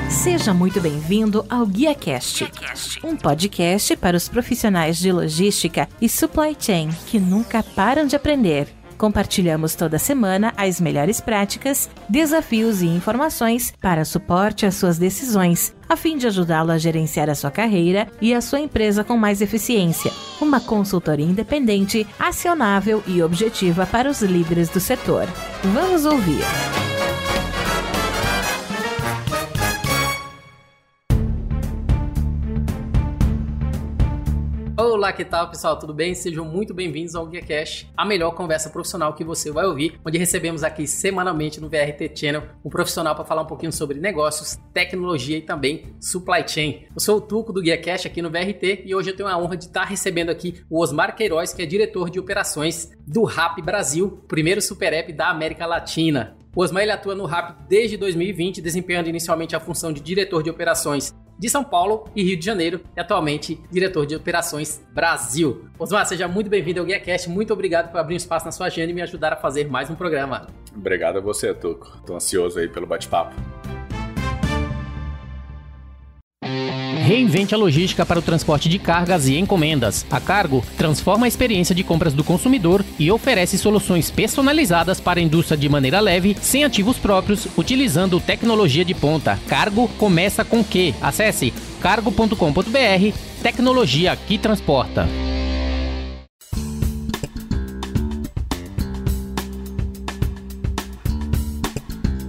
Seja muito bem-vindo ao GuiaCast, um podcast para os profissionais de logística e supply chain que nunca param de aprender. Compartilhamos toda semana as melhores práticas, desafios e informações para suporte às suas decisões, a fim de ajudá-lo a gerenciar a sua carreira e a sua empresa com mais eficiência. Uma consultoria independente, acionável e objetiva para os líderes do setor. Vamos ouvir! Olá, que tal, pessoal? Tudo bem? Sejam muito bem-vindos ao GuiaCast, a melhor conversa profissional que você vai ouvir, onde recebemos aqui semanalmente no VRT Channel um profissional para falar um pouquinho sobre negócios, tecnologia e também supply chain. Eu sou o Tuco do GuiaCast aqui no VRT e hoje eu tenho a honra de estar recebendo aqui o Osmar Queiroz, que é diretor de operações do Rappi Brasil, primeiro super app da América Latina. O Osmar ele atua no Rappi desde 2020, desempenhando inicialmente a função de diretor de operações de São Paulo e Rio de Janeiro e atualmente diretor de operações Brasil. Osmar, seja muito bem-vindo ao GuiaCast. Muito obrigado por abrir um espaço na sua agenda e me ajudar a fazer mais um programa. Obrigado a você, Tuco. Estou ansioso aí pelo bate-papo. Reinvente a logística para o transporte de cargas e encomendas. A Cargo transforma a experiência de compras do consumidor e oferece soluções personalizadas para a indústria de maneira leve, sem ativos próprios, utilizando tecnologia de ponta. Cargo começa com Q. Acesse cargo.com.br, tecnologia que transporta.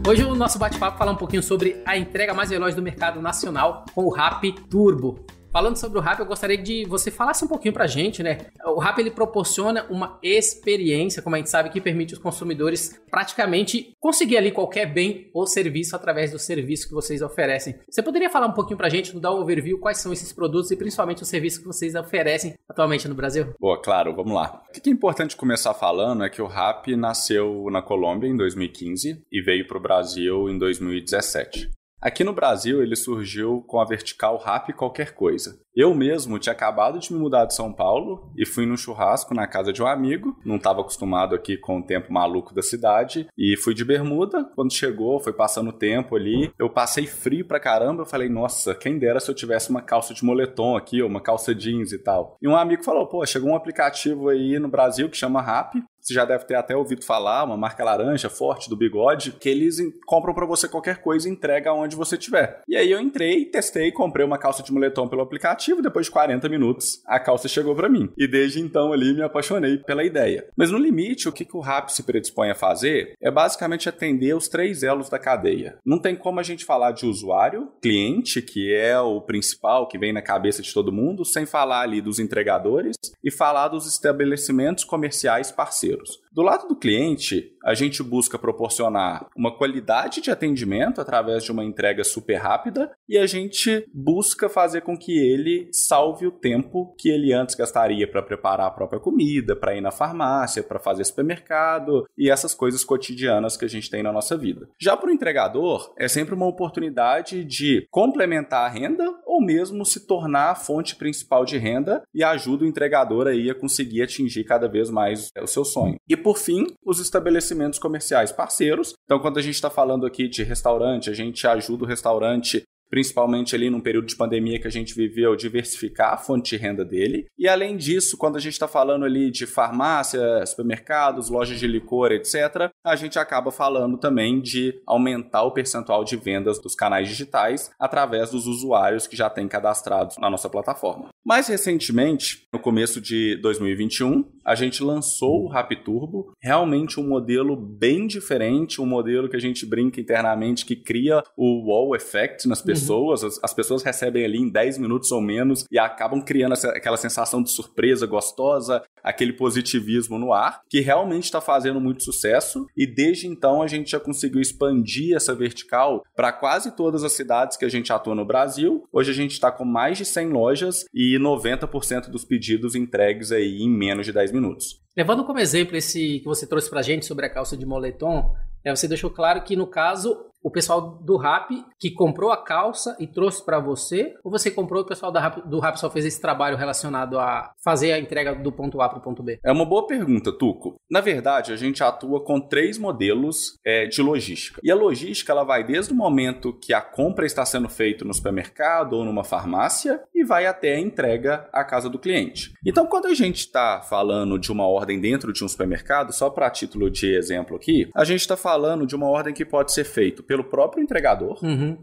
Hoje o nosso bate-papo fala um pouquinho sobre a entrega mais veloz do mercado nacional com o Rappi Turbo. Falando sobre o Rappi, eu gostaria de você falasse um pouquinho pra gente, né? O Rappi, ele proporciona uma experiência, como a gente sabe, que permite os consumidores praticamente conseguir ali qualquer bem ou serviço através do serviço que vocês oferecem. Você poderia falar um pouquinho pra gente, nos dar um overview, quais são esses produtos e principalmente os serviços que vocês oferecem atualmente no Brasil? Boa, claro, vamos lá. O que é importante começar falando é que o Rappi nasceu na Colômbia em 2015 e veio pro Brasil em 2017. Aqui no Brasil, ele surgiu com a vertical Rappi Qualquer Coisa. Eu mesmo tinha acabado de me mudar de São Paulo e fui num churrasco na casa de um amigo. Não estava acostumado aqui com o tempo maluco da cidade. E fui de bermuda. Quando chegou, foi passando o tempo ali. Eu passei frio pra caramba. Eu falei, nossa, quem dera se eu tivesse uma calça de moletom aqui, ou uma calça jeans e tal. E um amigo falou, pô, chegou um aplicativo aí no Brasil que chama Rappi. Você já deve ter até ouvido falar, uma marca laranja forte do bigode, que eles compram pra você qualquer coisa e entregam aonde você estiver. E aí eu entrei, testei, comprei uma calça de moletom pelo aplicativo, depois de 40 minutos a calça chegou pra mim. E desde então ali me apaixonei pela ideia. Mas no limite, o que o Rappi se predispõe a fazer é basicamente atender os 3 elos da cadeia. Não tem como a gente falar de usuário, cliente, que é o principal, que vem na cabeça de todo mundo, sem falar ali dos entregadores e falar dos estabelecimentos comerciais parceiros. Do lado do cliente, a gente busca proporcionar uma qualidade de atendimento através de uma entrega super rápida e a gente busca fazer com que ele salve o tempo que ele antes gastaria para preparar a própria comida, para ir na farmácia, para fazer supermercado e essas coisas cotidianas que a gente tem na nossa vida. Já para o entregador, é sempre uma oportunidade de complementar a renda ou mesmo se tornar a fonte principal de renda e ajuda o entregador aí a conseguir atingir cada vez mais o seu sonho. E por fim, os estabelecimentos comerciais parceiros. Então, quando a gente está falando aqui de restaurante, a gente ajuda o restaurante, principalmente ali num período de pandemia que a gente viveu, diversificar a fonte de renda dele. E além disso, quando a gente está falando ali de farmácia, supermercados, lojas de licor, etc., a gente acaba falando também de aumentar o percentual de vendas dos canais digitais através dos usuários que já têm cadastrados na nossa plataforma. Mais recentemente, no começo de 2021, a gente lançou o Rappi Turbo, realmente um modelo bem diferente, um modelo que a gente brinca internamente que cria o wow effect nas pessoas. As pessoas recebem ali em 10 minutos ou menos e acabam criando aquela sensação de surpresa gostosa, aquele positivismo no ar, que realmente está fazendo muito sucesso e desde então a gente já conseguiu expandir essa vertical para quase todas as cidades que a gente atua no Brasil. Hoje a gente está com mais de 100 lojas e 90% dos pedidos entregues aí em menos de 10 minutos. Levando como exemplo esse que você trouxe pra gente sobre a calça de moletom, você deixou claro que, no caso, o pessoal do Rappi que comprou a calça e trouxe para você? Ou você comprou e o pessoal do Rappi só fez esse trabalho relacionado a fazer a entrega do ponto A para o ponto B? É uma boa pergunta, Tuco. Na verdade, a gente atua com 3 modelos de logística. E a logística ela vai desde o momento que a compra está sendo feita no supermercado ou numa farmácia e vai até a entrega à casa do cliente. Então, quando a gente está falando de uma ordem dentro de um supermercado, só para título de exemplo aqui, a gente está falando de uma ordem que pode ser feita pelo próprio entregador,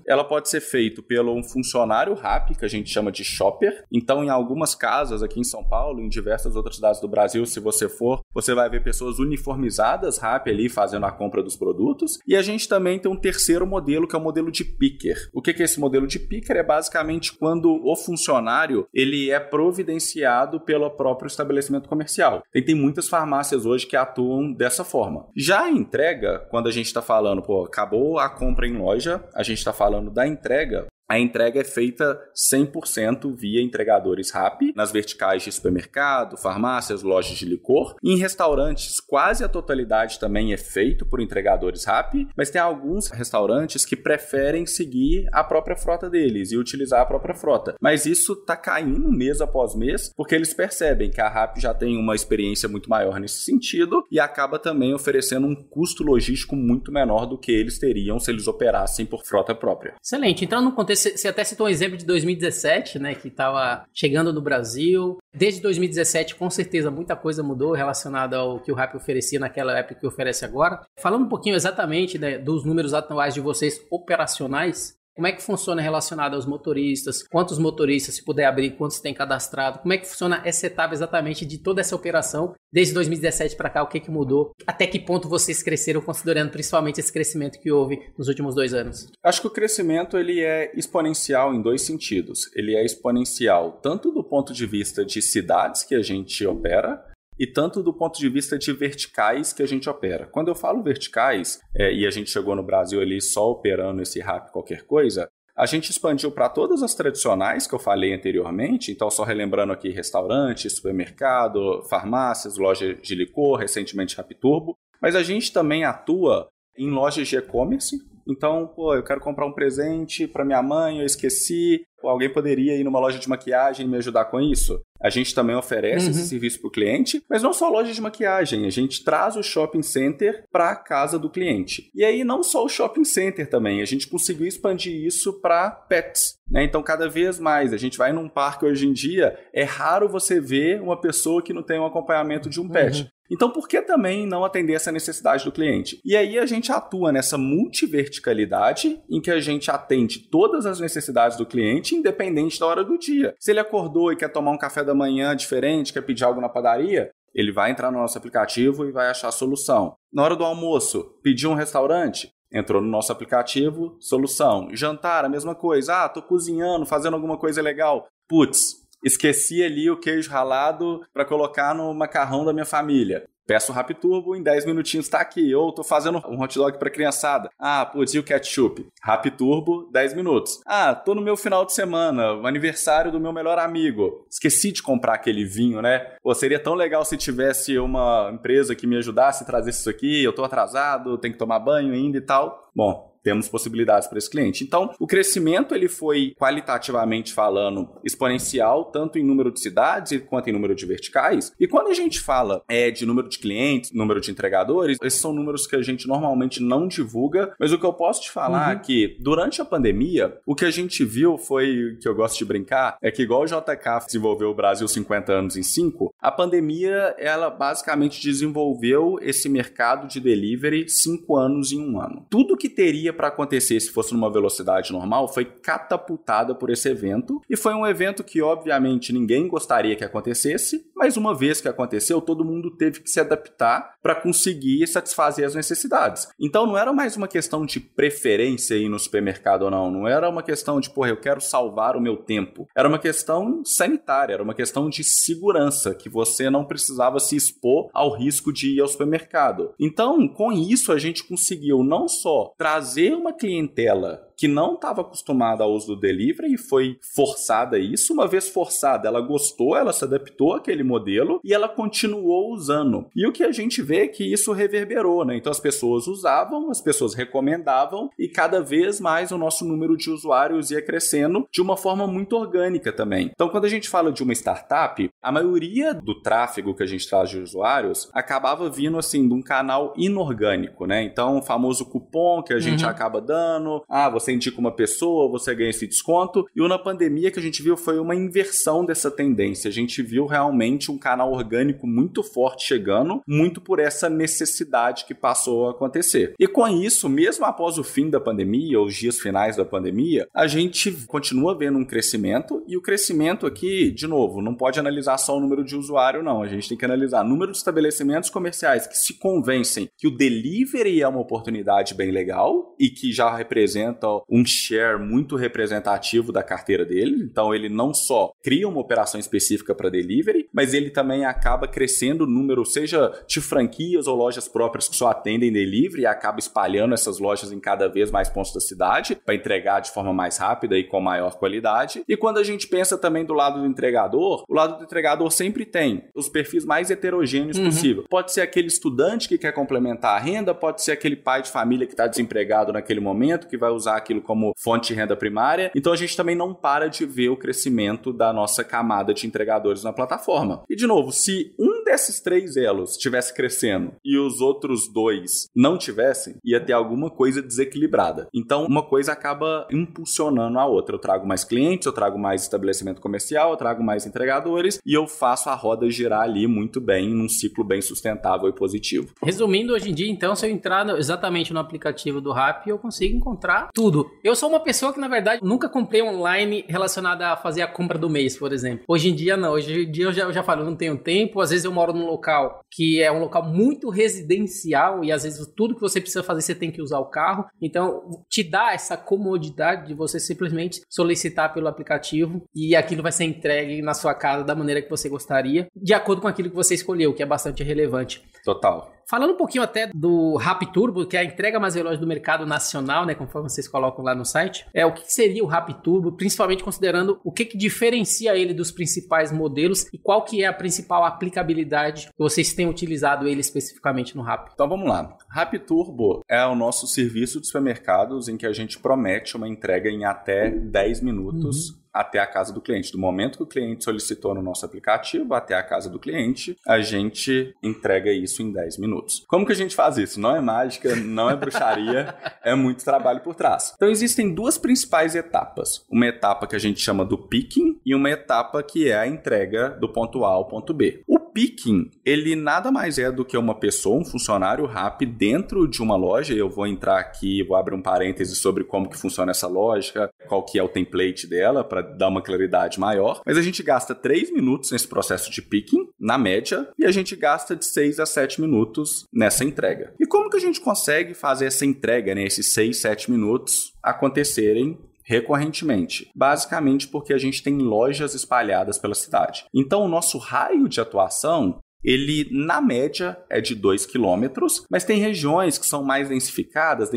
ela pode ser feita pelo um funcionário Rappi, que a gente chama de shopper. Então, em algumas casas aqui em São Paulo, em diversas outras cidades do Brasil, se você for, você vai ver pessoas uniformizadas Rappi ali fazendo a compra dos produtos. E a gente também tem um terceiro modelo, que é o modelo de picker. O que é esse modelo de picker? É basicamente quando o funcionário ele é providenciado pelo próprio estabelecimento comercial. Tem muitas farmácias hoje que atuam dessa forma. Já a entrega, quando a gente está falando, acabou a compra em loja, a gente está falando da entrega. A entrega é feita 100% via entregadores Rappi, nas verticais de supermercado, farmácias, lojas de licor. E em restaurantes, quase a totalidade também é feito por entregadores Rappi, mas tem alguns restaurantes que preferem seguir a própria frota deles e utilizar a própria frota. Mas isso está caindo mês após mês, porque eles percebem que a Rappi já tem uma experiência muito maior nesse sentido e acaba também oferecendo um custo logístico muito menor do que eles teriam se eles operassem por frota própria. Excelente. Então, no contexto, você até citou um exemplo de 2017, né, que estava chegando no Brasil. Desde 2017, com certeza, muita coisa mudou relacionada ao que o Rappi oferecia naquela época que oferece agora. Falando um pouquinho exatamente, né, dos números atuais de vocês operacionais, como é que funciona relacionado aos motoristas? Quantos motoristas, se puder abrir, quantos tem cadastrado? Como é que funciona essa etapa exatamente de toda essa operação? Desde 2017 para cá, o que mudou? Até que ponto vocês cresceram, considerando principalmente esse crescimento que houve nos últimos 2 anos? Acho que o crescimento ele é exponencial em 2 sentidos. Ele é exponencial tanto do ponto de vista de cidades que a gente opera, e tanto do ponto de vista de verticais que a gente opera. Quando eu falo verticais, e a gente chegou no Brasil ali só operando esse Rappi qualquer coisa, a gente expandiu para todas as tradicionais que eu falei anteriormente, então só relembrando aqui restaurante, supermercado, farmácias, loja de licor, recentemente Rappi Turbo, mas a gente também atua em lojas de e-commerce. Então, eu quero comprar um presente para minha mãe, eu esqueci, alguém poderia ir numa loja de maquiagem e me ajudar com isso? A gente também oferece esse serviço para o cliente, mas não só loja de maquiagem, a gente traz o shopping center para a casa do cliente. E aí não só o shopping center também, a gente conseguiu expandir isso para pets, né? Então cada vez mais, a gente vai num parque hoje em dia, é raro você ver uma pessoa que não tem um acompanhamento de um pet. Então, por que também não atender essa necessidade do cliente? E aí a gente atua nessa multiverticalidade em que a gente atende todas as necessidades do cliente, independente da hora do dia. Se ele acordou e quer tomar um café da manhã diferente, quer pedir algo na padaria, ele vai entrar no nosso aplicativo e vai achar a solução. Na hora do almoço, pediu um restaurante, entrou no nosso aplicativo, solução. Jantar, a mesma coisa. Tô cozinhando, fazendo alguma coisa legal. Putz, esqueci ali o queijo ralado para colocar no macarrão da minha família. Peço o Rappi Turbo, em 10 minutinhos está aqui. Ou tô fazendo um hot dog para criançada. Putz, e o ketchup? Rappi Turbo, 10 minutos. Tô no meu final de semana, o aniversário do meu melhor amigo. Esqueci de comprar aquele vinho, né? Seria tão legal se tivesse uma empresa que me ajudasse a trazer isso aqui. Eu tô atrasado, tenho que tomar banho ainda e tal. Bom, temos possibilidades para esse cliente. Então, o crescimento ele foi, qualitativamente falando, exponencial, tanto em número de cidades quanto em número de verticais. E quando a gente fala de número de clientes, número de entregadores, esses são números que a gente normalmente não divulga, mas o que eu posso te falar é que, durante a pandemia, o que a gente viu foi, que eu gosto de brincar, é que igual o JK desenvolveu o Brasil 50 anos em 5, a pandemia, ela basicamente desenvolveu esse mercado de delivery 5 anos em 1 ano. Tudo que teria para acontecer se fosse numa velocidade normal foi catapultada por esse evento, e foi um evento que obviamente ninguém gostaria que acontecesse, mas uma vez que aconteceu, todo mundo teve que se adaptar para conseguir satisfazer as necessidades. Então não era mais uma questão de preferência ir no supermercado ou não era uma questão de, eu quero salvar o meu tempo, era uma questão sanitária, era uma questão de segurança, que você não precisava se expor ao risco de ir ao supermercado. Então, com isso, a gente conseguiu não só trazer uma clientela que não estava acostumada ao uso do delivery e foi forçada a isso. Uma vez forçada, ela gostou, ela se adaptou àquele modelo e ela continuou usando. E o que a gente vê é que isso reverberou, né? Então as pessoas usavam, as pessoas recomendavam e cada vez mais o nosso número de usuários ia crescendo de uma forma muito orgânica também. Então quando a gente fala de uma startup, a maioria do tráfego que a gente traz de usuários acabava vindo assim de um canal inorgânico, né? Então o famoso cupom que a gente acaba dando, você indica uma pessoa, você ganha esse desconto. E na pandemia que a gente viu foi uma inversão dessa tendência. A gente viu realmente um canal orgânico muito forte chegando, muito por essa necessidade que passou a acontecer. E com isso, mesmo após o fim da pandemia, ou os dias finais da pandemia, a gente continua vendo um crescimento, e o crescimento aqui, de novo, não pode analisar só o número de usuário, não. A gente tem que analisar o número de estabelecimentos comerciais que se convencem que o delivery é uma oportunidade bem legal e que já representa um share muito representativo da carteira dele. Então ele não só cria uma operação específica para delivery, mas ele também acaba crescendo o número, seja de franquias ou lojas próprias que só atendem delivery, e acaba espalhando essas lojas em cada vez mais pontos da cidade para entregar de forma mais rápida e com maior qualidade. E quando a gente pensa também do lado do entregador, o lado do entregador sempre tem os perfis mais heterogêneos possível. Pode ser aquele estudante que quer complementar a renda, pode ser aquele pai de família que está desempregado naquele momento, que vai usar aquilo como fonte de renda primária. Então a gente também não para de ver o crescimento da nossa camada de entregadores na plataforma. E de novo, se um desses 3 elos estivesse crescendo e os outros 2 não tivessem, ia ter alguma coisa desequilibrada. Então uma coisa acaba impulsionando a outra. Eu trago mais clientes, eu trago mais estabelecimento comercial, eu trago mais entregadores e eu faço a roda girar ali muito bem, num ciclo bem sustentável e positivo. Resumindo, hoje em dia, então, se eu entrar exatamente no aplicativo do Rappi, eu consigo encontrar tudo. Eu sou uma pessoa que, na verdade, nunca comprei online relacionada a fazer a compra do mês, por exemplo. Hoje em dia, não. Hoje em dia, eu já falo, eu não tenho tempo. Às vezes, eu moro num local que é um local muito residencial e, às vezes, tudo que você precisa fazer, você tem que usar o carro. Então, te dá essa comodidade de você simplesmente solicitar pelo aplicativo e aquilo vai ser entregue na sua casa da maneira que você gostaria, de acordo com aquilo que você escolheu, que é bastante relevante. Total. Falando um pouquinho até do Rappi Turbo, que é a entrega mais veloz do mercado nacional, né, conforme vocês colocam lá no site, o que seria o Rappi Turbo, principalmente considerando o que diferencia ele dos principais modelos e qual que é a principal aplicabilidade que vocês têm utilizado ele especificamente no Rappi? Então vamos lá. Rappi Turbo é o nosso serviço de supermercados em que a gente promete uma entrega em até 10 minutos até a casa do cliente. Do momento que o cliente solicitou no nosso aplicativo até a casa do cliente, a gente entrega isso em 10 minutos. Como que a gente faz isso? Não é mágica, não é bruxaria, é muito trabalho por trás. Então existem 2 principais etapas. Uma etapa que a gente chama do picking e uma etapa que é a entrega do ponto A ao ponto B. O picking, ele nada mais é do que uma pessoa, um funcionário Rappi dentro de uma loja. Eu vou entrar aqui, vou abrir um parêntese sobre como que funciona essa lógica, qual que é o template dela, para dar uma claridade maior. Mas a gente gasta 3 minutos nesse processo de picking, na média, e a gente gasta de 6 a 7 minutos nessa entrega. E como que a gente consegue fazer essa entrega, né, esses 6, 7 minutos acontecerem recorrentemente? Basicamente porque a gente tem lojas espalhadas pela cidade. Então o nosso raio de atuação, ele, na média, é de 2 quilômetros, mas tem regiões que são mais densificadas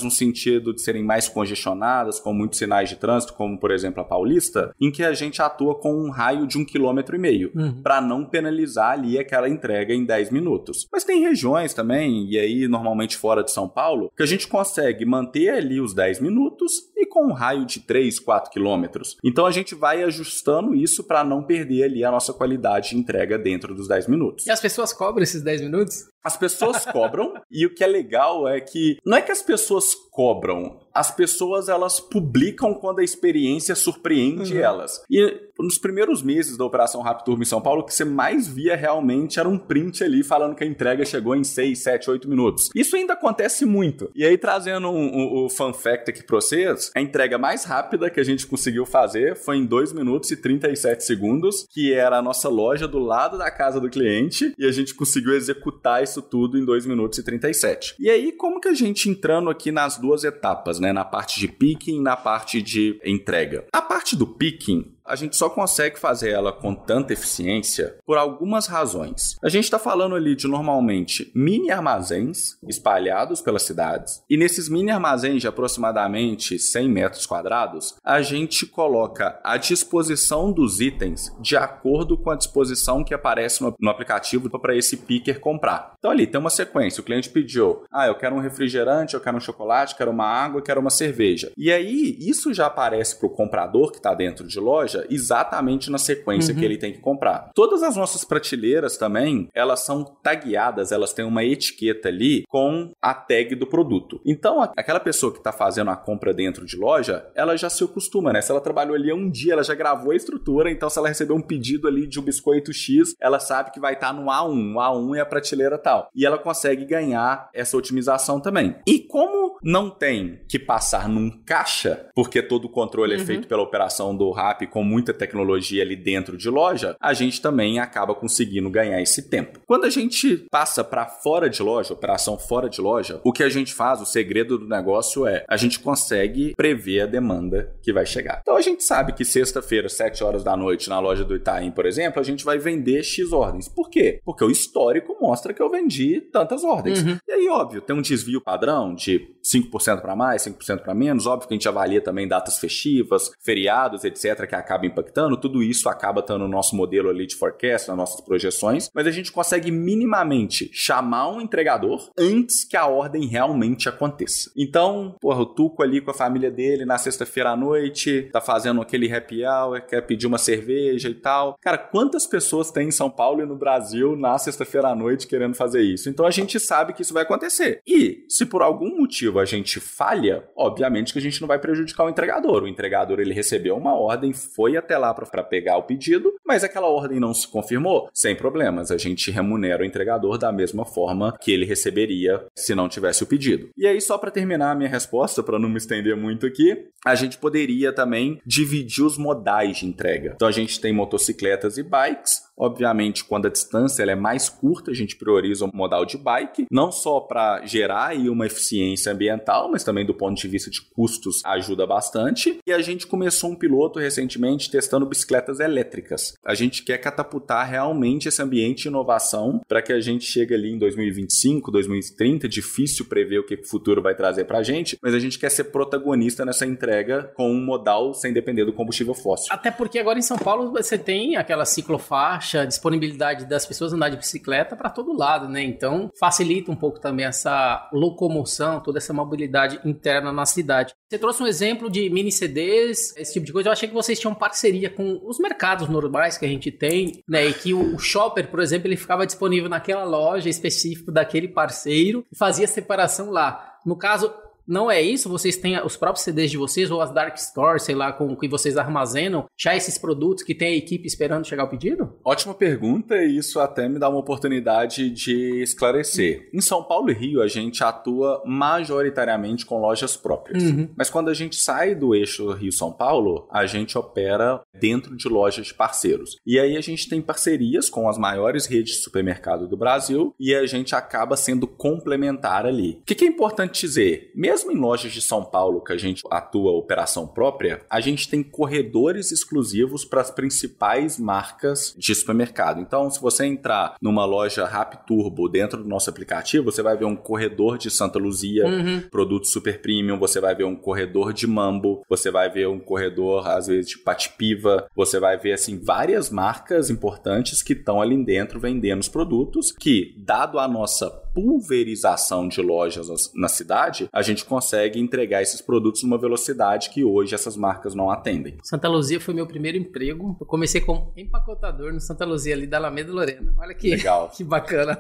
no sentido de serem mais congestionadas, com muitos sinais de trânsito, como, por exemplo, a Paulista, em que a gente atua com um raio de 1,5 km, para não penalizar ali aquela entrega em 10 minutos. Mas tem regiões também, e aí normalmente fora de São Paulo, que a gente consegue manter ali os 10 minutos e com um raio de 3, 4 quilômetros. Então a gente vai ajustando isso para não perder ali a nossa qualidade de entrega dentro dos 10 minutos. E as pessoas cobram esses 10 minutos? As pessoas cobram, e o que é legal é que não é que as pessoas cobram, as pessoas elas publicam quando a experiência surpreende elas. E nos primeiros meses da Operação Rappi Turbo em São Paulo, o que você mais via realmente era um print ali falando que a entrega chegou em 6, 7, 8 minutos. Isso ainda acontece muito. E aí, trazendo o fun fact aqui pra vocês, a entrega mais rápida que a gente conseguiu fazer foi em 2 minutos e 37 segundos, que era a nossa loja do lado da casa do cliente, e a gente conseguiu executar isso tudo em 2 minutos e 37. E aí, como que a gente entrando aqui nas 2 etapas, né? Na parte de picking e na parte de entrega. A parte do picking, a gente só consegue fazer ela com tanta eficiência por algumas razões. A gente está falando ali de, normalmente, mini armazéns espalhados pelas cidades, e nesses mini armazéns de aproximadamente 100 metros quadrados, a gente coloca à disposição dos itens de acordo com a disposição que aparece no aplicativo para esse picker comprar. Então ali tem uma sequência, o cliente pediu, eu quero um refrigerante, eu quero um chocolate, quero uma água, eu quero uma cerveja. E aí, isso já aparece para o comprador que está dentro de loja exatamente na sequência que ele tem que comprar. Todas as nossas prateleiras também, elas são tagueadas, elas têm uma etiqueta ali com a tag do produto. Então, aquela pessoa que está fazendo a compra dentro de loja, ela já se acostuma, né? Se ela trabalhou ali um dia, ela já gravou a estrutura, então se ela receber um pedido ali de um biscoito X, ela sabe que vai estar no A1. O A1 é a prateleira tal. E ela consegue ganhar essa otimização também. E como não tem que passar num caixa, porque todo o controle é feito pela operação do Rappi com muita tecnologia ali dentro de loja, a gente também acaba conseguindo ganhar esse tempo. Quando a gente passa para fora de loja, operação fora de loja, o que a gente faz, o segredo do negócio é, a gente consegue prever a demanda que vai chegar. Então a gente sabe que sexta-feira, 7 horas da noite, na loja do Itaim, por exemplo, a gente vai vender X ordens. Por quê? Porque o histórico mostra que eu vendi tantas ordens. E aí, óbvio, tem um desvio padrão de 5% para mais, 5% para menos. Óbvio que a gente avalia também datas festivas, feriados, etc., que acaba impactando. Tudo isso acaba estando no nosso modelo ali de forecast, nas nossas projeções. Mas a gente consegue minimamente chamar um entregador antes que a ordem realmente aconteça. Então, o Tuco ali com a família dele na sexta-feira à noite, tá fazendo aquele happy hour, quer pedir uma cerveja e tal. Cara, quantas pessoas tem em São Paulo e no Brasil na sexta-feira à noite querendo fazer isso? Então a gente sabe que isso vai acontecer. E se por algum motivo a gente falha, obviamente que a gente não vai prejudicar o entregador. O entregador, ele recebeu uma ordem, foi até lá para pegar o pedido, mas aquela ordem não se confirmou, sem problemas. A gente remunera o entregador da mesma forma que ele receberia se não tivesse o pedido. E aí, só para terminar a minha resposta, para não me estender muito aqui, a gente poderia também dividir os modais de entrega. Então a gente tem motocicletas e bikes. Obviamente, quando a distância ela é mais curta, a gente prioriza o modal de bike, não só para gerar aí uma eficiência ambiental, mas também do ponto de vista de custos ajuda bastante. E a gente começou um piloto recentemente testando bicicletas elétricas. A gente quer catapultar realmente esse ambiente de inovação para que a gente chegue ali em 2025, 2030, difícil prever o que o futuro vai trazer para a gente, mas a gente quer ser protagonista nessa entrega com um modal sem depender do combustível fóssil. Até porque agora em São Paulo você tem aquela ciclofaixa, a disponibilidade das pessoas andar de bicicleta para todo lado, né? Então facilita um pouco também essa locomoção, toda essa mobilidade interna na cidade. Você trouxe um exemplo de mini CDs, esse tipo de coisa. Eu achei que vocês tinham parceria com os mercados normais que a gente tem, né? E que o shopper, por exemplo, ele ficava disponível naquela loja específica daquele parceiro e fazia separação lá. No caso, não é isso? Vocês têm os próprios CDs de vocês ou as dark stores, sei lá, com que vocês armazenam já esses produtos que tem a equipe esperando chegar o pedido? Ótima pergunta, e isso até me dá uma oportunidade de esclarecer. Em São Paulo e Rio, a gente atua majoritariamente com lojas próprias. Mas quando a gente sai do eixo Rio-São Paulo, a gente opera dentro de lojas de parceiros. E aí a gente tem parcerias com as maiores redes de supermercado do Brasil e a gente acaba sendo complementar ali. O que é importante dizer? Mesmo em lojas de São Paulo, que a gente atua operação própria, a gente tem corredores exclusivos para as principais marcas de supermercado. Então, se você entrar numa loja Rappi Turbo dentro do nosso aplicativo, você vai ver um corredor de Santa Luzia, produtos super premium, você vai ver um corredor de Mambo, você vai ver um corredor, às vezes, de Patipiva, você vai ver, assim, várias marcas importantes que estão ali dentro vendendo os produtos que, dado a nossa pulverização de lojas na cidade, a gente consegue entregar esses produtos numa velocidade que hoje essas marcas não atendem. Santa Luzia foi meu primeiro emprego. Eu comecei como empacotador no Santa Luzia, ali da Alameda Lorena. Olha que, legal. Que bacana.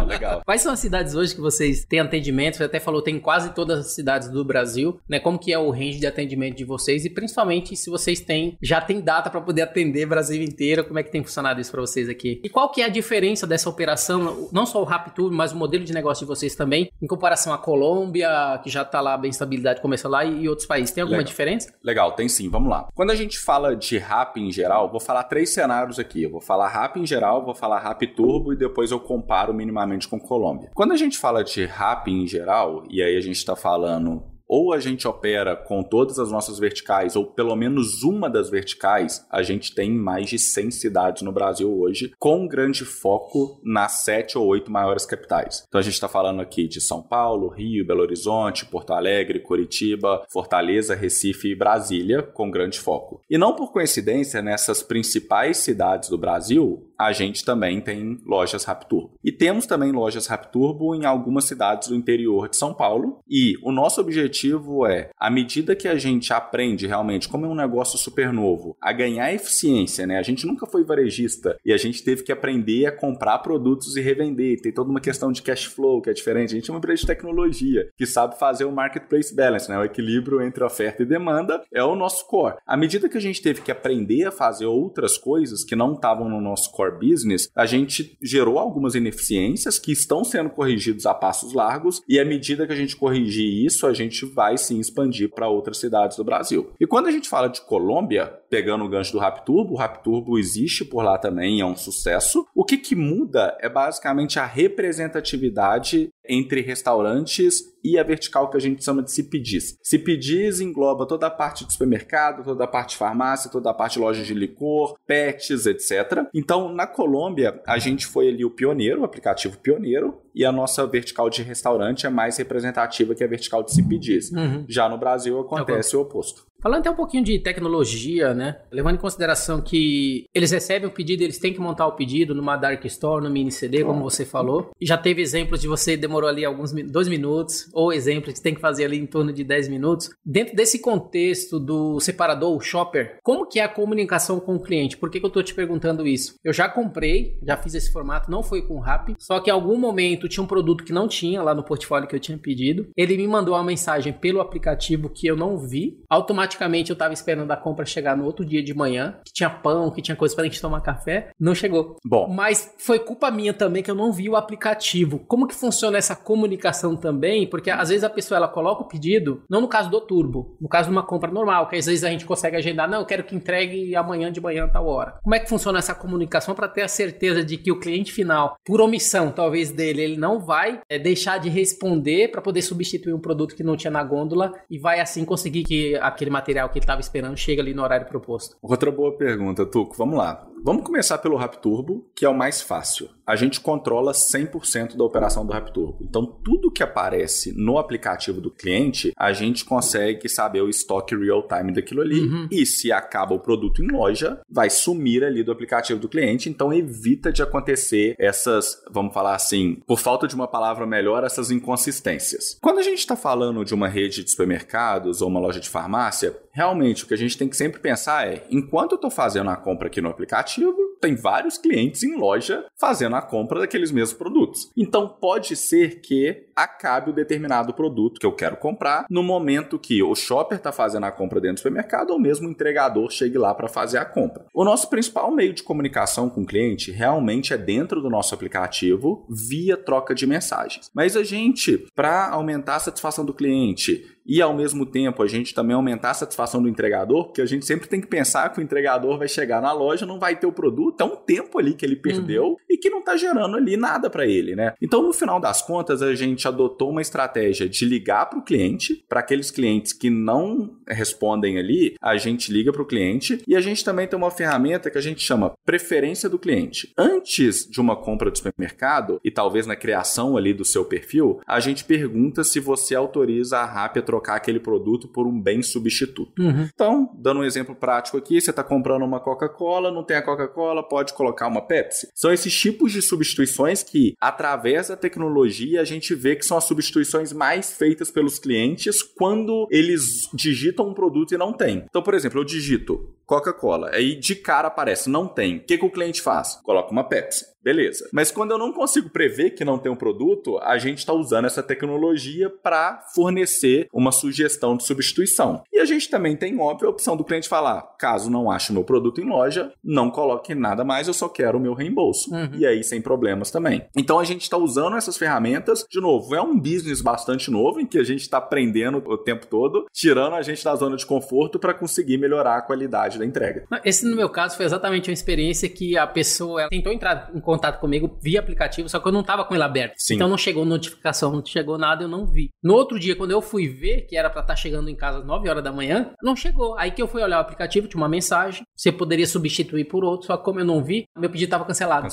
Legal. Quais são as cidades hoje que vocês têm atendimento? Você até falou, tem quase todas as cidades do Brasil, né? Como que é o range de atendimento de vocês? E principalmente se vocês já tem data para poder atender Brasil inteiro, como é que tem funcionado isso para vocês aqui? E qual que é a diferença dessa operação, não só o RappiTurbo, mas o modelo de negócio de vocês também, em comparação à Colômbia, que já está lá bem estabilidade, começa lá, e outros países? Tem alguma diferença? Legal, tem sim, vamos lá. Quando a gente fala de Rappi em geral, vou falar 3 cenários aqui. Eu vou falar Rappi em geral, vou falar RappiTurbo e depois eu comparo minimamente com Colômbia. Quando a gente fala de Rappi em geral, e aí a gente está falando ou a gente opera com todas as nossas verticais, ou pelo menos uma das verticais, a gente tem mais de 100 cidades no Brasil hoje, com um grande foco nas 7 ou 8 maiores capitais. Então a gente está falando aqui de São Paulo, Rio, Belo Horizonte, Porto Alegre, Curitiba, Fortaleza, Recife e Brasília, com grande foco. E não por coincidência, nessas principais cidades do Brasil, a gente também tem lojas Rapturbo. E temos também lojas Rapturbo em algumas cidades do interior de São Paulo. E o nosso objetivo é, à medida que a gente aprende realmente, como é um negócio super novo, a ganhar eficiência, né? A gente nunca foi varejista e a gente teve que aprender a comprar produtos e revender. Tem toda uma questão de cash flow que é diferente. A gente é uma empresa de tecnologia que sabe fazer o marketplace balance, né? O equilíbrio entre oferta e demanda é o nosso core. À medida que a gente teve que aprender a fazer outras coisas que não estavam no nosso core business, a gente gerou algumas ineficiências que estão sendo corrigidos a passos largos e à medida que a gente corrigir isso, a gente vai sim expandir para outras cidades do Brasil. E quando a gente fala de Colômbia, pegando o gancho do Rapturbo, o Rapturbo existe por lá também, é um sucesso. O que muda é basicamente a representatividade entre restaurantes e a vertical que a gente chama de CPGs. CPGs engloba toda a parte de supermercado, toda a parte de farmácia, toda a parte de lojas de licor, pets, etc. Então, na Colômbia, a gente foi ali o pioneiro, o aplicativo pioneiro, e a nossa vertical de restaurante é mais representativa que a vertical de CPGs. Já no Brasil acontece o oposto. Falando até um pouquinho de tecnologia, né? Levando em consideração que eles recebem o pedido, eles têm que montar o pedido numa Dark Store, no mini CD, como você falou. E já teve exemplos de você demorou ali 2 minutos, ou exemplos que tem que fazer ali em torno de 10 minutos. Dentro desse contexto do separador, o shopper, como que é a comunicação com o cliente? Por que eu tô te perguntando isso? Eu já comprei, já fiz esse formato, não foi com o Rappi, só que em algum momento tinha um produto que não tinha lá no portfólio que eu tinha pedido. Ele me mandou uma mensagem pelo aplicativo que eu não vi. Automaticamente eu tava esperando a compra chegar no outro dia de manhã, que tinha pão, que tinha coisa pra gente tomar café, não chegou. Bom, mas foi culpa minha também que eu não vi o aplicativo. Como que funciona essa comunicação também? Porque às vezes a pessoa ela coloca o pedido, não no caso do Turbo, no caso de uma compra normal, que às vezes a gente consegue agendar, não, eu quero que entregue amanhã de manhã a tal hora. Como é que funciona essa comunicação para ter a certeza de que o cliente final, por omissão talvez dele, ele não vai deixar de responder para poder substituir um produto que não tinha na gôndola e vai assim conseguir que aquele material que ele estava esperando chega ali no horário proposto? Outra boa pergunta, Tuco. Vamos lá. Vamos começar pelo Rapturbo, que é o mais fácil. A gente controla 100% da operação do Rapturbo. Então, tudo que aparece no aplicativo do cliente, a gente consegue saber o estoque real-time daquilo ali. E se acaba o produto em loja, vai sumir ali do aplicativo do cliente. Então, evita de acontecer essas, vamos falar assim, por falta de uma palavra melhor, essas inconsistências. Quando a gente está falando de uma rede de supermercados ou uma loja de farmácia, realmente o que a gente tem que sempre pensar é, enquanto eu estou fazendo a compra aqui no aplicativo, tem vários clientes em loja fazendo a compra daqueles mesmos produtos. Então, pode ser que acabe o determinado produto que eu quero comprar no momento que o shopper está fazendo a compra dentro do supermercado ou mesmo o entregador chegue lá para fazer a compra. O nosso principal meio de comunicação com o cliente realmente é dentro do nosso aplicativo via troca de mensagens. Mas a gente, para aumentar a satisfação do cliente e ao mesmo tempo a gente também aumentar a satisfação do entregador, porque a gente sempre tem que pensar que o entregador vai chegar na loja, não vai ter o produto, é um tempo ali que ele perdeu e que não está gerando ali nada para ele, né? Então, no final das contas, a gente adotou uma estratégia de ligar para o cliente, para aqueles clientes que não respondem ali, a gente liga para o cliente e a gente também tem uma ferramenta que a gente chama preferência do cliente. Antes de uma compra do supermercado e talvez na criação ali do seu perfil, a gente pergunta se você autoriza a Rappi a trocar aquele produto por um bem substituto. Então, dando um exemplo prático aqui, você está comprando uma Coca-Cola, não tem a Coca-Cola, pode colocar uma Pepsi. São esses tipos de substituições que, através da tecnologia, a gente vê que são as substituições mais feitas pelos clientes quando eles digitam um produto e não tem. Então, por exemplo, eu digito Coca-Cola, aí de cara aparece, não tem. O que o cliente faz? Coloca uma Pepsi. Beleza. Mas quando eu não consigo prever que não tem um produto, a gente está usando essa tecnologia para fornecer uma sugestão de substituição. E a gente também tem, óbvio, a opção do cliente falar, caso não ache o meu produto em loja, não coloque nada mais, eu só quero o meu reembolso. E aí, sem problemas também. Então, a gente está usando essas ferramentas. De novo, é um business bastante novo, em que a gente está aprendendo o tempo todo, tirando a gente da zona de conforto para conseguir melhorar a qualidade da entrega. Esse, no meu caso, foi exatamente uma experiência que a pessoa ela tentou entrar em contato comigo via aplicativo, só que eu não tava com ele aberto. Sim. Então não chegou notificação, não chegou nada, eu não vi. No outro dia, quando eu fui ver, que era pra estar chegando em casa às 9 horas da manhã, não chegou. Aí que eu fui olhar o aplicativo, tinha uma mensagem, você poderia substituir por outro, só que como eu não vi, meu pedido tava cancelado.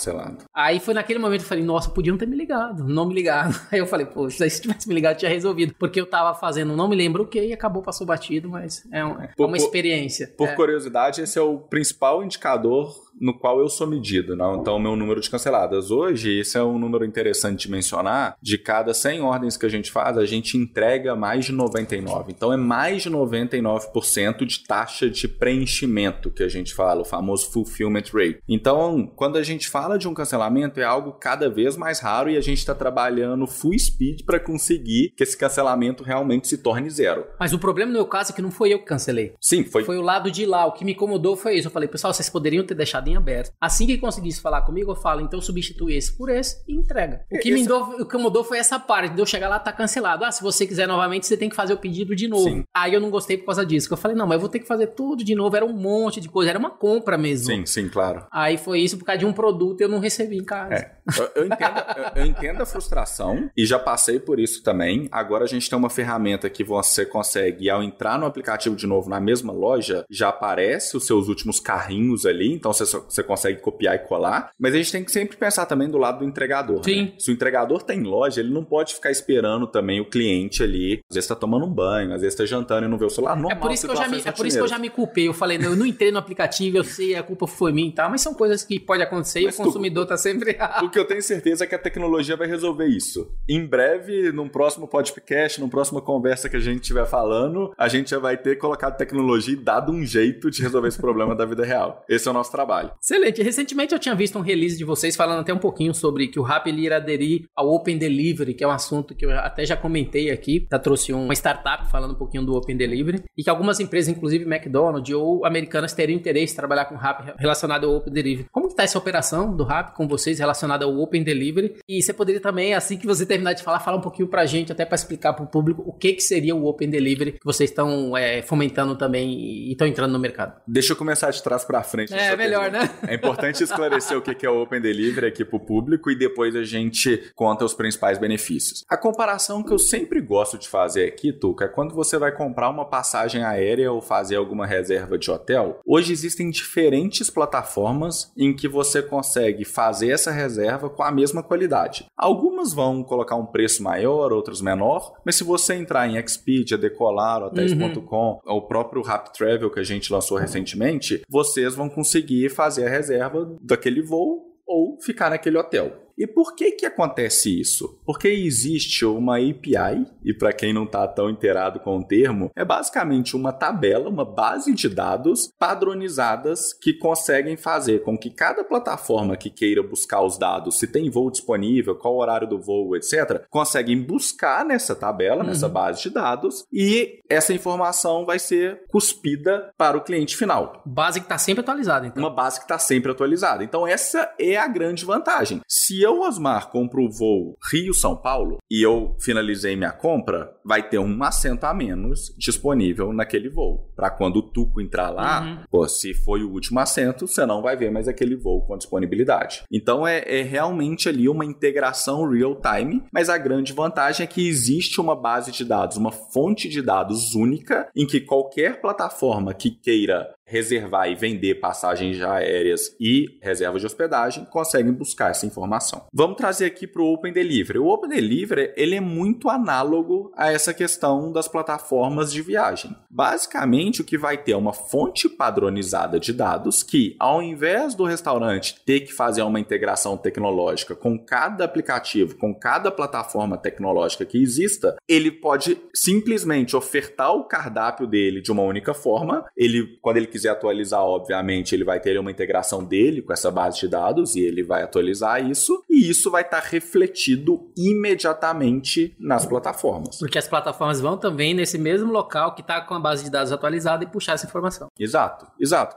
Aí foi naquele momento que eu falei, nossa, podiam ter me ligado, não me ligaram. Aí eu falei, poxa, se tivesse me ligado, tinha resolvido. Porque eu tava fazendo, não me lembro o que, e acabou, passou batido, mas é uma experiência. Por curiosidade, esse é o principal indicador no qual eu sou medido, né? Então, o meu número de canceladas. Hoje, esse é um número interessante de mencionar, de cada 100 ordens que a gente faz, a gente entrega mais de 99. Então, é mais de 99% de taxa de preenchimento que a gente fala, o famoso fulfillment rate. Então, quando a gente fala de um cancelamento, é algo cada vez mais raro e a gente está trabalhando full speed para conseguir que esse cancelamento realmente se torne zero. Mas o problema no meu caso é que não foi eu que cancelei. Sim, foi o lado de lá. O que me incomodou foi isso. Eu falei, pessoal, vocês poderiam ter deixado em aberto. Assim que conseguisse falar comigo, eu falo, então substitui esse por esse e entrega. O que me incomodou foi essa parte de eu chegar lá, tá cancelado. Se você quiser novamente, você tem que fazer o pedido de novo. Sim. Aí eu não gostei por causa disso. Eu falei, não, mas eu vou ter que fazer tudo de novo. Era um monte de coisa, era uma compra mesmo. Sim, claro. Aí foi isso por causa de um produto eu não recebi em casa. Eu entendo a frustração e já passei por isso também. Agora a gente tem uma ferramenta que você consegue, ao entrar no aplicativo de novo na mesma loja, já aparece os seus últimos carrinhos ali, então você consegue copiar e colar. Mas a gente tem que sempre pensar também do lado do entregador. Sim. Né? Se o entregador tem loja, ele não pode ficar esperando também o cliente ali. Às vezes tá tomando um banho, às vezes tá jantando e não vê o celular. Normal, é por isso que eu já me culpei. Eu falei, eu não entrei no aplicativo, eu sei, a culpa foi minha e tal, mas são coisas que pode acontecer e o consumidor tá sempre... O que eu tenho certeza é que a tecnologia vai resolver isso. Em breve, num próximo podcast, numa próxima conversa que a gente estiver falando, a gente já vai ter colocado tecnologia e dado um jeito de resolver esse problema da vida real. Esse é o nosso trabalho. Excelente. Recentemente eu tinha visto um release de vocês falando até um pouquinho sobre que o Rappi irá aderir ao Open Delivery, que é um assunto que eu até já comentei aqui. Já trouxe uma startup falando um pouquinho do Open Delivery e que algumas empresas, inclusive McDonald's ou americanas, teriam interesse em trabalhar com o Rappi relacionado ao Open Delivery. Como que tá essa operação do Rappi com vocês relacionada ao Open Delivery? E você poderia também, assim que você terminar de falar um pouquinho pra gente, até para explicar pro público o que seria o Open Delivery que vocês estão fomentando também e estão entrando no mercado. Deixa eu começar de trás pra frente. É melhor, né? É importante esclarecer o que é o Open Delivery aqui pro público e depois a gente conta os principais benefícios. A comparação que eu sempre gosto de fazer aqui, Tuca, é quando você vai comprar uma passagem aérea ou fazer alguma reserva de hotel. Hoje existem diferentes plataformas em que você consegue fazer essa reserva com a mesma qualidade. Algumas vão colocar um preço maior, outras menor, mas se você entrar em Expedia, Decolar, Hotels.com, ou o próprio Rappi Travel que a gente lançou recentemente, vocês vão conseguir fazer a reserva daquele voo ou ficar naquele hotel. E por que acontece isso? Porque existe uma API, e para quem não está tão inteirado com o termo, é basicamente uma tabela, uma base de dados padronizadas que conseguem fazer com que cada plataforma que queira buscar os dados, se tem voo disponível, qual o horário do voo, etc., conseguem buscar nessa tabela, nessa base de dados, e essa informação vai ser cuspida para o cliente final. Base que está sempre atualizada, então. Uma base que está sempre atualizada. Então essa é a grande vantagem. Se eu, Osmar, compro o voo Rio-São Paulo e eu finalizei minha compra, vai ter um assento a menos disponível naquele voo. Para quando o Tuco entrar lá, se foi o último assento, você não vai ver mais aquele voo com disponibilidade. Então é realmente ali uma integração real-time, mas a grande vantagem é que existe uma base de dados, uma fonte de dados única em que qualquer plataforma que queira reservar e vender passagens aéreas e reservas de hospedagem conseguem buscar essa informação. Vamos trazer aqui para o Open Delivery. O Open Delivery ele é muito análogo a essa questão das plataformas de viagem. Basicamente, o que vai ter é uma fonte padronizada de dados que, ao invés do restaurante ter que fazer uma integração tecnológica com cada aplicativo, com cada plataforma tecnológica que exista, ele pode simplesmente ofertar o cardápio dele de uma única forma. Quando ele quiser atualizar, obviamente, ele vai ter uma integração dele com essa base de dados e ele vai atualizar isso, e isso vai estar refletido imediatamente nas plataformas. Porque as plataformas vão também nesse mesmo local que está com a base de dados atualizada e puxar essa informação. Exato.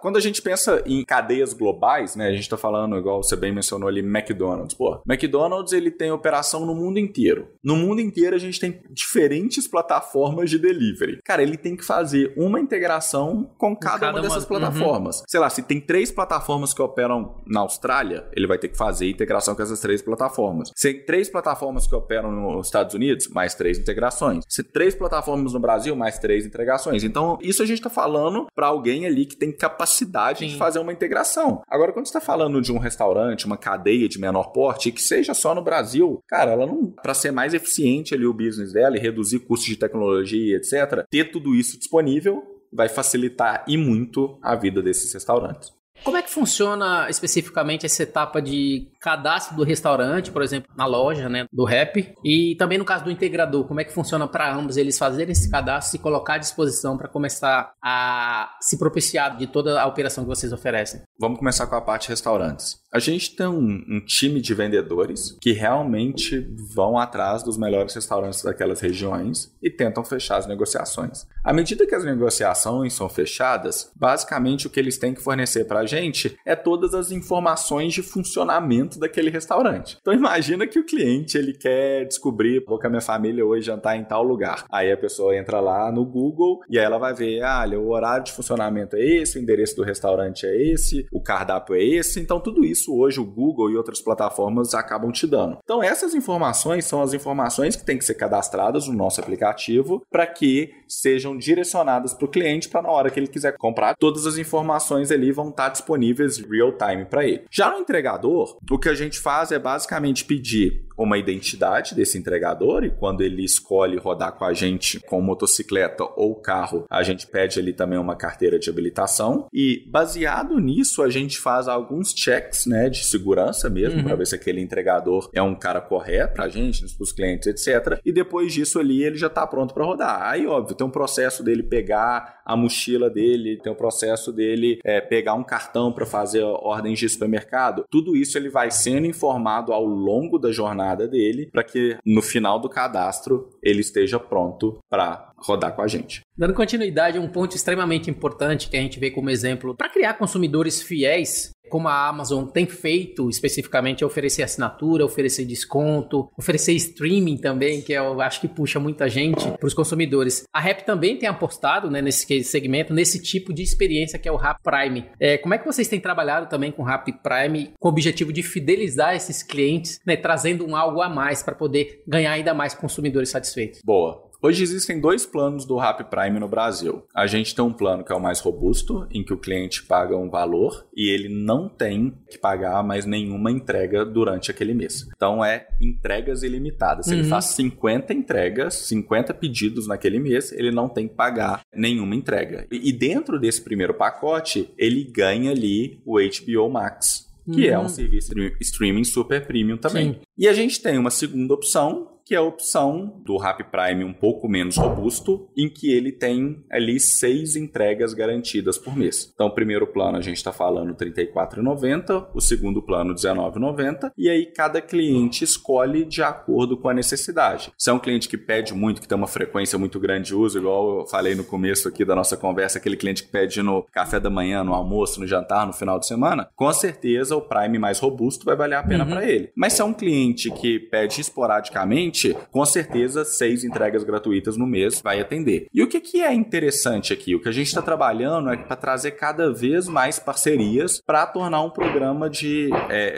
Quando a gente pensa em cadeias globais, né, a gente tá falando, igual você bem mencionou ali, McDonald's. Pô, McDonald's, ele tem operação no mundo inteiro. No mundo inteiro, a gente tem diferentes plataformas de delivery. Cara, ele tem que fazer uma integração com cada uma dessas plataformas. Sei lá, se tem 3 plataformas que operam na Austrália, ele vai ter que fazer integração com essas 3 plataformas. Se tem 3 plataformas que operam nos Estados Unidos, mais 3 integrações. Se 3 plataformas no Brasil, mais 3 integrações. Então, isso a gente tá falando para alguém ali que tem capacidade de fazer uma integração. Agora, quando você tá falando de um restaurante, uma cadeia de menor porte, que seja só no Brasil, cara, ela não, para ser mais eficiente ali o business dela e reduzir custos de tecnologia, etc., ter tudo isso disponível vai facilitar e muito a vida desses restaurantes. Como é que funciona especificamente essa etapa de cadastro do restaurante, por exemplo, na loja, né, do Rappi, e também no caso do integrador, como é que funciona para ambos eles fazerem esse cadastro e se colocar à disposição para começar a se propiciar de toda a operação que vocês oferecem? Vamos começar com a parte de restaurantes. A gente tem um time de vendedores que realmente vão atrás dos melhores restaurantes daquelas regiões e tentam fechar as negociações. À medida que as negociações são fechadas, basicamente o que eles têm que fornecer para a gente é todas as informações de funcionamento daquele restaurante. Então imagina que o cliente ele quer descobrir, vou com a minha família hoje jantar em tal lugar. Aí a pessoa entra lá no Google e aí ela vai ver, olha, o horário de funcionamento é esse, o endereço do restaurante é esse, o cardápio é esse. Então tudo isso hoje o Google e outras plataformas acabam te dando. Então essas informações são as informações que têm que ser cadastradas no nosso aplicativo para que sejam direcionadas para o cliente para na hora que ele quiser comprar, todas as informações ali vão estar disponíveis real time para ele. Já no entregador, o que a gente faz é basicamente pedir uma identidade desse entregador e quando ele escolhe rodar com a gente com motocicleta ou carro, a gente pede ali também uma carteira de habilitação e baseado nisso a gente faz alguns checks, né, de segurança mesmo, para ver se aquele entregador é um cara correto pra gente, para os clientes, etc. E depois disso ali ele já tá pronto para rodar. Aí, óbvio, tem um processo dele pegar a mochila dele, tem um processo dele pegar um cartão para fazer ordens de supermercado. Tudo isso ele vai sendo informado ao longo da jornada dele para que no final do cadastro ele esteja pronto para rodar com a gente. Dando continuidade, um ponto extremamente importante que a gente vê como exemplo para criar consumidores fiéis, como a Amazon tem feito especificamente, é oferecer assinatura, oferecer desconto, oferecer streaming também, que eu acho que puxa muita gente para os consumidores. A Rappi também tem apostado, né, nesse segmento, nesse tipo de experiência que é o Rappi Prime. Como é que vocês têm trabalhado também com o Rappi Prime com o objetivo de fidelizar esses clientes, né, trazendo algo a mais para poder ganhar ainda mais consumidores satisfeitos? Boa. Hoje existem 2 planos do Rappi Prime no Brasil. A gente tem um plano que é o mais robusto, em que o cliente paga um valor e ele não tem que pagar mais nenhuma entrega durante aquele mês. Então é entregas ilimitadas. Se ele faz 50 entregas, 50 pedidos naquele mês, ele não tem que pagar nenhuma entrega. E dentro desse primeiro pacote, ele ganha ali o HBO Max, que é um serviço de streaming super premium também. Sim. E a gente tem uma segunda opção, que é a opção do Rappi Prime um pouco menos robusto, em que ele tem ali 6 entregas garantidas por mês. Então, o primeiro plano a gente está falando R$ 34,90, o segundo plano R$ 19,90, e aí cada cliente escolhe de acordo com a necessidade. Se é um cliente que pede muito, que tem uma frequência muito grande de uso, igual eu falei no começo aqui da nossa conversa, aquele cliente que pede no café da manhã, no almoço, no jantar, no final de semana, com certeza o Prime mais robusto vai valer a pena para ele. Mas se é um cliente que pede esporadicamente, com certeza 6 entregas gratuitas no mês vai atender. E o que é interessante aqui? O que a gente está trabalhando é para trazer cada vez mais parcerias para tornar um programa de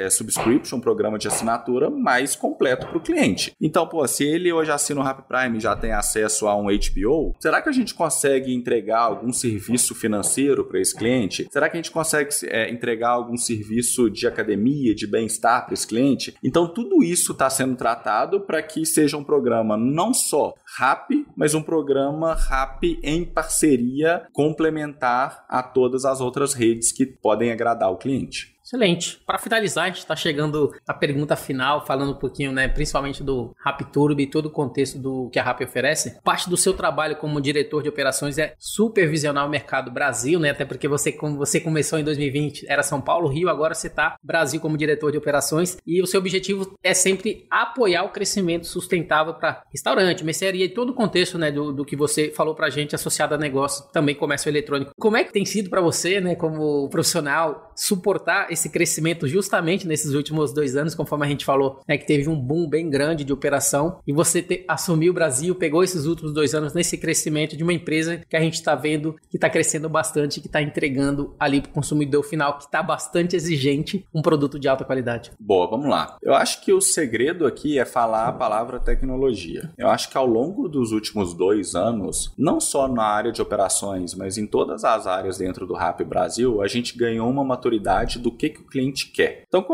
subscription, um programa de assinatura mais completo para o cliente. Então, se ele hoje assina o Rappi Prime e já tem acesso a um HBO, será que a gente consegue entregar algum serviço financeiro para esse cliente? Será que a gente consegue entregar algum serviço de academia, de bem-estar para esse cliente? Então, tudo isso está sendo tratado para que seja um programa não só Rappi, mas um programa Rappi em parceria complementar a todas as outras redes que podem agradar o cliente. Excelente. Para finalizar, a gente está chegando à pergunta final, falando um pouquinho, né, principalmente do RapTurbo e todo o contexto do que a Rappi oferece. Parte do seu trabalho como diretor de operações é supervisionar o mercado Brasil, né? Até porque como você começou em 2020, era São Paulo, Rio, agora você está Brasil como diretor de operações e o seu objetivo é sempre apoiar o crescimento sustentável para restaurante, mercearia e todo o contexto, né, do que você falou para a gente associado a negócio, também comércio eletrônico. Como é que tem sido para você, né, como profissional, suportar esse crescimento justamente nesses últimos 2 anos, conforme a gente falou, né, que teve um boom bem grande de operação e você assumiu o Brasil, pegou esses últimos 2 anos nesse crescimento de uma empresa que a gente está vendo que está crescendo bastante, que está entregando ali para o consumidor final, que está bastante exigente, um produto de alta qualidade. Boa, vamos lá. Eu acho que o segredo aqui é falar a palavra tecnologia. Eu acho que ao longo dos últimos 2 anos, não só na área de operações, mas em todas as áreas dentro do Rappi Brasil, a gente ganhou uma maturidade do que o cliente quer. Então,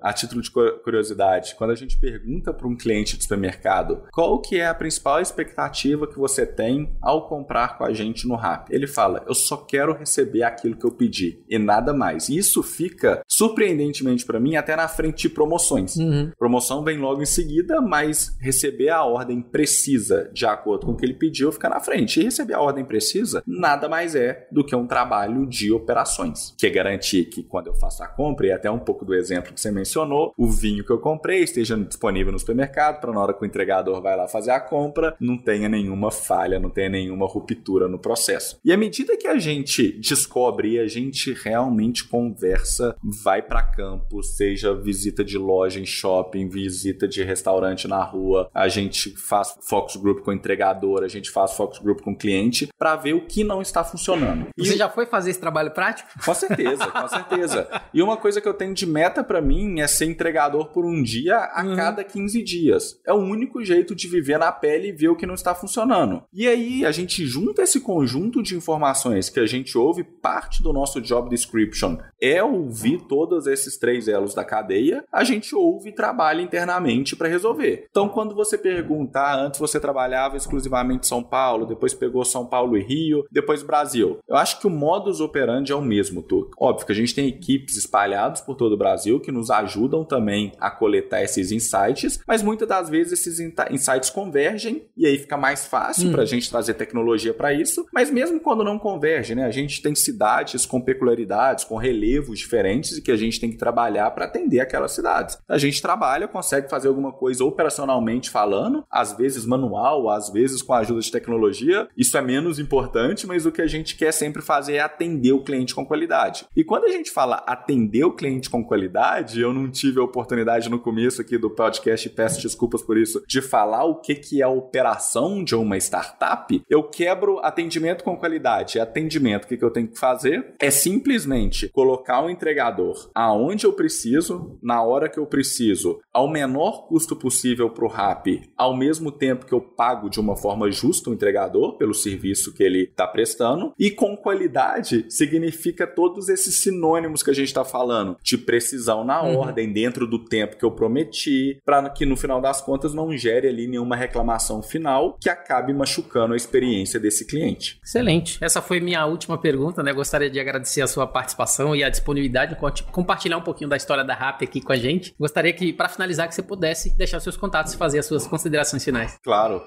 a título de curiosidade, quando a gente pergunta para um cliente de supermercado qual que é a principal expectativa que você tem ao comprar com a gente no Rappi, ele fala, eu só quero receber aquilo que eu pedi e nada mais. E isso fica, surpreendentemente para mim, até na frente de promoções. Promoção vem logo em seguida, mas receber a ordem precisa de acordo com o que ele pediu fica na frente. E receber a ordem precisa nada mais é do que um trabalho de operações, que é garantir que quando eu faço a compra, e até um pouco do exemplo que você mencionou, o vinho que eu comprei esteja disponível no supermercado para na hora que o entregador vai lá fazer a compra, não tenha nenhuma falha, não tenha nenhuma ruptura no processo. E à medida que a gente descobre e a gente realmente conversa, vai para campo, seja visita de loja em shopping, visita de restaurante na rua, a gente faz focus group com o entregador, a gente faz focus group com o cliente para ver o que não está funcionando. Você já foi fazer esse trabalho prático? Com certeza, com certeza. E uma coisa que eu tenho de meta para mim é ser entregador por um dia a cada 15 dias. É o único jeito de viver na pele e ver o que não está funcionando. E aí a gente junta esse conjunto de informações que a gente ouve, parte do nosso job description é ouvir todos esses 3 elos da cadeia, a gente ouve e trabalha internamente para resolver. Então, quando você pergunta, antes você trabalhava exclusivamente em São Paulo, depois pegou São Paulo e Rio, depois Brasil. Eu acho que o modus operandi é o mesmo, Tuco. Óbvio que a gente tem equipes espalhadas por todo o Brasil que nos ajudam também a coletar esses insights, mas muitas das vezes esses insights convergem e aí fica mais fácil para a gente trazer tecnologia para isso, mas mesmo quando não converge, né, a gente tem cidades com peculiaridades, com relevos diferentes e que a gente tem que trabalhar para atender aquelas cidades. A gente trabalha, consegue fazer alguma coisa operacionalmente falando, às vezes manual, às vezes com a ajuda de tecnologia, isso é menos importante, mas o que a gente quer sempre fazer é atender o cliente com qualidade. E quando a gente fala atender o cliente com qualidade, eu não tive a oportunidade no começo aqui do podcast, e peço desculpas por isso, de falar o que é a operação de uma startup. Eu quebro atendimento com qualidade. Atendimento, o que eu tenho que fazer? É simplesmente colocar o entregador aonde eu preciso, na hora que eu preciso, ao menor custo possível para o Rappi, ao mesmo tempo que eu pago de uma forma justa o entregador pelo serviço que ele está prestando, e com qualidade significa todos esses sinônimos que a gente está falando, de precisão na ordem, dentro do tempo que eu prometi, para que no final das contas não gere ali nenhuma reclamação final que acabe machucando a experiência desse cliente. Excelente. Essa foi minha última pergunta, né? Gostaria de agradecer a sua participação e a disponibilidade de compartilhar um pouquinho da história da Rappi aqui com a gente. Gostaria que, para finalizar, que você pudesse deixar os seus contatos e fazer as suas considerações finais. Claro.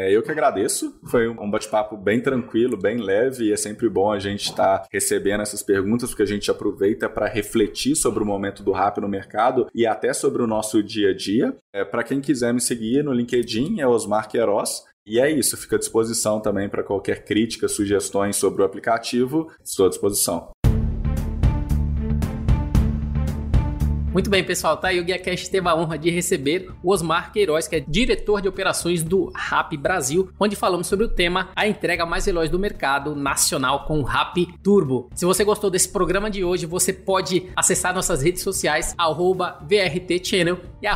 Eu que agradeço. Foi um bate-papo bem tranquilo, bem leve, e é sempre bom a gente estar recebendo essas perguntas, porque a gente aproveita para refletir sobre o momento do Rappi no mercado e até sobre o nosso dia a dia. Para quem quiser me seguir no LinkedIn, é Osmar Queiroz. E é isso, fica à disposição também para qualquer crítica, sugestões sobre o aplicativo, estou à disposição. Muito bem, pessoal, tá aí o GuiaCast teve a honra de receber o Osmar Queiroz, que é diretor de operações do Rappi Brasil, onde falamos sobre o tema a entrega mais veloz do mercado nacional com o RapTurbo. Se você gostou desse programa de hoje, você pode acessar nossas redes sociais, @VRTChannel e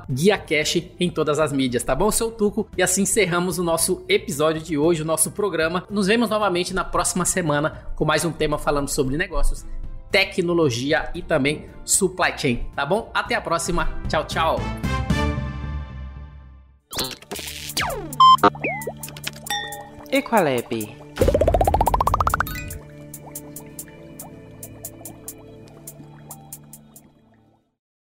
@GuiaCast em todas as mídias, tá bom? Eu sou o Tuco e assim encerramos o nosso episódio de hoje, o nosso programa. Nos vemos novamente na próxima semana com mais um tema falando sobre negócios, tecnologia e também supply chain, tá bom? Até a próxima. Tchau, tchau. Equalab.